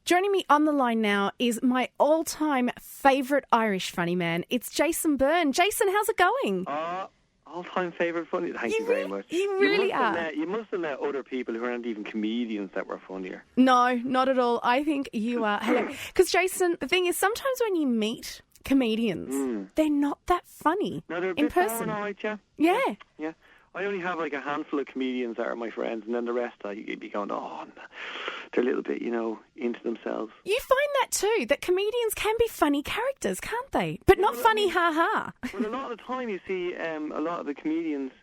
Joining me on the line now is my all-time favourite Irish funny man. It's Jason Byrne. Jason, how's it going? All-time favourite funny. Thank you very much. You really are. You must have met other people who aren't even comedians that were funnier. No, not at all. I think you are. Because, Jason, the thing is, sometimes when you meet comedians, they're not that funny No, they're a in bit person. paranoid, yeah. Yeah. Yeah. I only have like a handful of comedians that are my friends, and then the rest you'd be going, they're a little bit, into themselves. You find that too, that comedians can be funny characters, can't they? But not funny ha-ha. Well, a lot of the time you see a lot of the comedians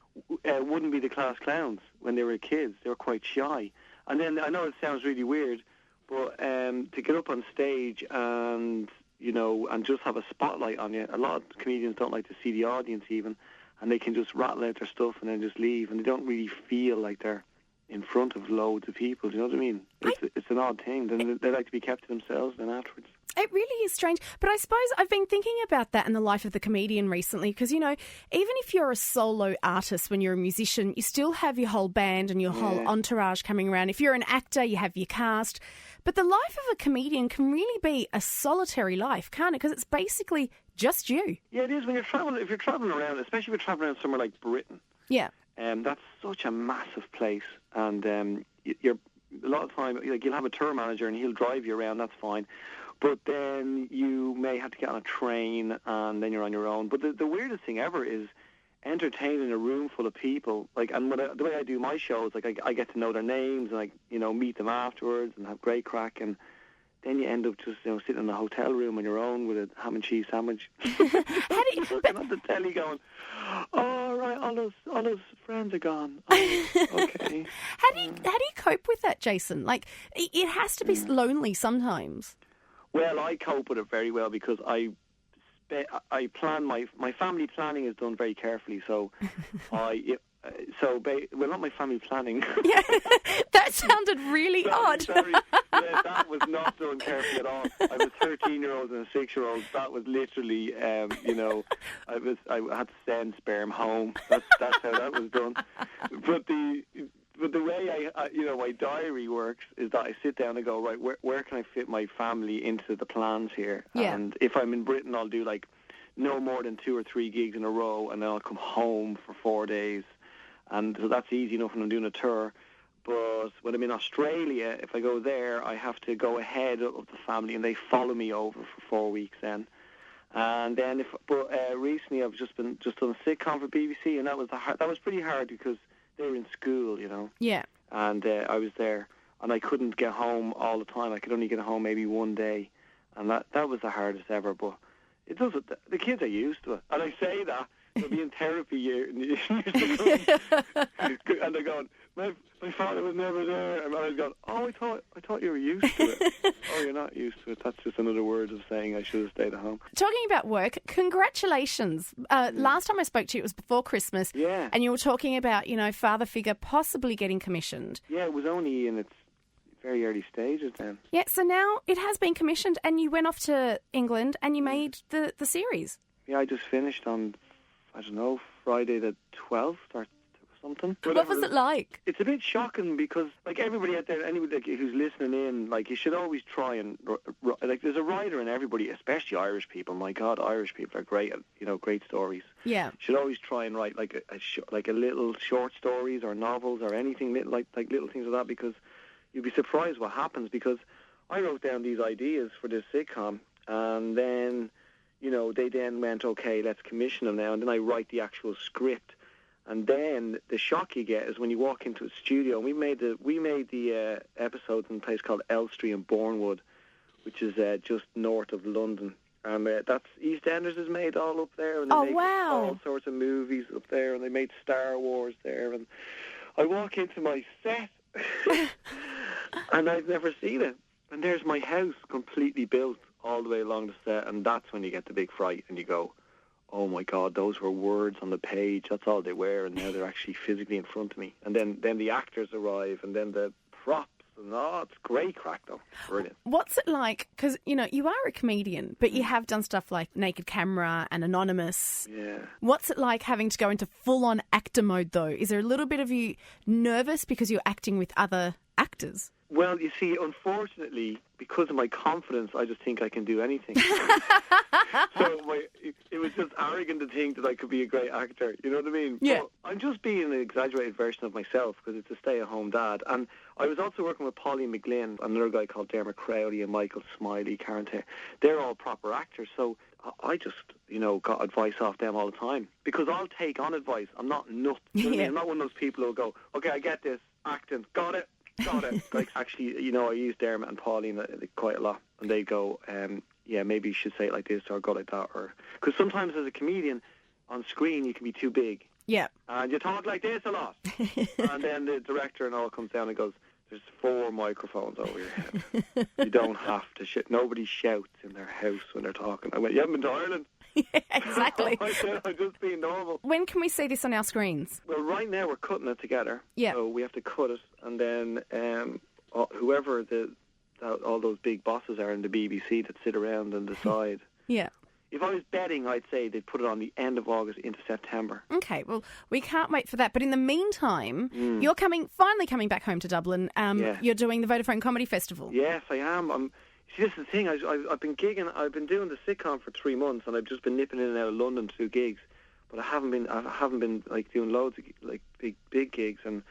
wouldn't be the class clowns when they were kids. They were quite shy. And then, I know it sounds really weird, but to get up on stage and, and just have a spotlight on you, a lot of comedians don't like to see the audience even, and they can just rattle out their stuff and then just leave, and they don't really feel like they're in front of loads of people. Do you know what I mean? It's an odd thing. Then they like to be kept to themselves then afterwards. It really is strange. But I suppose I've been thinking about that in the life of the comedian recently because, even if you're a solo artist when you're a musician, you still have your whole band and your whole entourage coming around. If you're an actor, you have your cast. But the life of a comedian can really be a solitary life, can't it? Because it's basically just you. Yeah, it is. When you're traveling, if you're traveling around, especially if you're traveling around somewhere like Britain. Yeah. That's such a massive place, and you're a lot of time. You'll have a tour manager, and he'll drive you around. That's fine, but then you may have to get on a train, and then you're on your own. But the weirdest thing ever is entertaining a room full of people. And the way I do my shows, I get to know their names, and meet them afterwards, and have great crack, and then you end up just sitting in a hotel room on your own with a ham and cheese sandwich. Looking at the telly going, oh, right, all those friends are gone. Oh, okay. How do you cope with that, Jason? It has to be lonely sometimes. Well, I cope with it very well because I plan my family planning is done very carefully. So not my family planning. Yeah, that sounded really odd. Sorry. Yeah, that was not done carefully at all. I was 13-year-olds and a 6-year-old. That was literally, I had to send sperm home. That's how that was done. But the way my diary works is that I sit down and go, right, where can I fit my family into the plans here? Yeah. And if I'm in Britain, I'll do no more than 2 or 3 gigs in a row, and then I'll come home for 4 days. And so that's easy enough when I'm doing a tour. But when I'm in Australia, if I go there, I have to go ahead of the family, and they follow me over for 4 weeks then. And then, recently I've just done a sitcom for BBC, and that was pretty hard because they were in school, Yeah. And I was there, and I couldn't get home all the time. I could only get home maybe one day, and that was the hardest ever. But it does. The kids are used to it, and I say that. They'll be in therapy years to come. And they're going, my father was never there. And I was going, I thought you were used to it. Oh, you're not used to it. That's just another word of saying I should have stayed at home. Talking about work, congratulations. Last time I spoke to you, it was before Christmas. Yeah. And you were talking about, father figure possibly getting commissioned. Yeah, it was only in its very early stages then. Yeah, so now it has been commissioned, and you went off to England and you made the series. Yeah, I just finished on, Friday the 12th or something. What was it like? It's a bit shocking because, everybody out there, anybody who's listening in, you should always try and, there's a writer in everybody, especially Irish people. My God, Irish people are great at, great stories. Yeah. You should always try and write, a little short stories or novels or anything, like little things like that, because you'd be surprised what happens, because I wrote down these ideas for this sitcom, and then, they then went, okay, let's commission them now, and then I write the actual script. And then the shock you get is when you walk into a studio. And we made the episodes in a place called Elstree in Bournemouth, which is just north of London. And that's EastEnders is made all up there. And they make all sorts of movies up there, and they made Star Wars there. And I walk into my set, and I've never seen it. And there's my house completely built all the way along the set, and that's when you get the big fright, and you go, oh my God, those were words on the page, that's all they were, and now they're actually physically in front of me. And then the actors arrive, and then the props, and it's great crack though. Brilliant. What's it like, because, you are a comedian, but you have done stuff like Naked Camera and Anonymous. Yeah. What's it like having to go into full-on actor mode though? Is there a little bit of you nervous because you're acting with other actors? Well, you see, unfortunately, because of my confidence, I just think I can do anything. It was just arrogant to think that I could be a great actor. You know what I mean? Yeah. But I'm just being an exaggerated version of myself because it's a stay-at-home dad. And I was also working with Pauline McGlynn, another guy called Dermot Crowley and Michael Smiley, Karen Taylor. They're all proper actors, so I just, got advice off them all the time because I'll take on advice. I'm not nuts. You know what I mean? I'm not one of those people who'll go, okay, I get this, acting, got it. Like, actually, I use Dermot and Pauline quite a lot, and they go, maybe you should say it like this or go like that, or because sometimes as a comedian on screen you can be too big, and you talk like this a lot, and then the director and all comes down and goes, "There's 4 microphones over your head. You don't have to nobody shouts in their house when they're talking." I went, "You haven't been to Ireland?" Yeah, exactly. I said, I'm just being normal. When can we see this on our screens? Well, right now we're cutting it together. Yeah. So we have to cut it, and then whoever all those big bosses are in the BBC that sit around and decide. Yeah. If I was betting, I'd say they'd put it on the end of August into September. Okay, well, we can't wait for that. But in the meantime, you're finally coming back home to Dublin. You're doing the Vodafone Comedy Festival. Yes, I am. See, this is the thing. I've been gigging. I've been doing the sitcom for 3 months, and I've just been nipping in and out of London to do gigs. But I haven't been like doing loads of like big gigs, and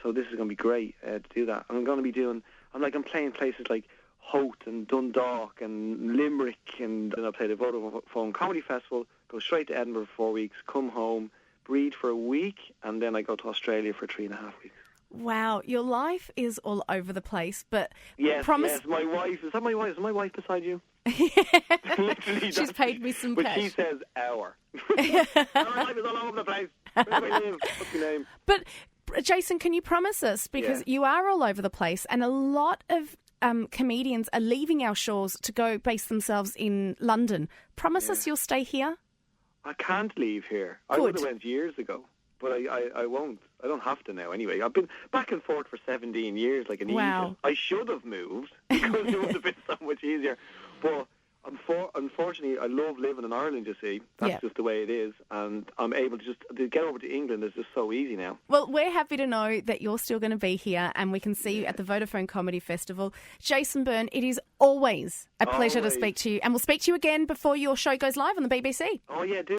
so this is going to be great to do that. And I'm going to be doing. I'm playing places like Howth and Dundalk and Limerick, and then I play the Vodafone Comedy Festival. Go straight to Edinburgh for 4 weeks, come home, breed for a week, and then I go to Australia for 3.5 weeks. Wow, your life is all over the place, but yes, my wife. Is that my wife? Is my wife beside you? Literally, she's paid me some cash. But she says our. Our life is all over the place. Where's my name? What's your name? But, Jason, can you promise us, because you are all over the place, and a lot of comedians are leaving our shores to go base themselves in London. Promise us you'll stay here? I can't leave here. Good. I would have went years ago. But I won't. I don't have to now anyway. I've been back and forth for 17 years like an eagle. I should have moved because it would have been so much easier. But unfortunately, I love living in Ireland, you see. That's just the way it is. And I'm able to get over to England is just so easy now. Well, we're happy to know that you're still going to be here and we can see you at the Vodafone Comedy Festival. Jason Byrne, it is always a pleasure to speak to you. And we'll speak to you again before your show goes live on the BBC. Oh, yeah, do.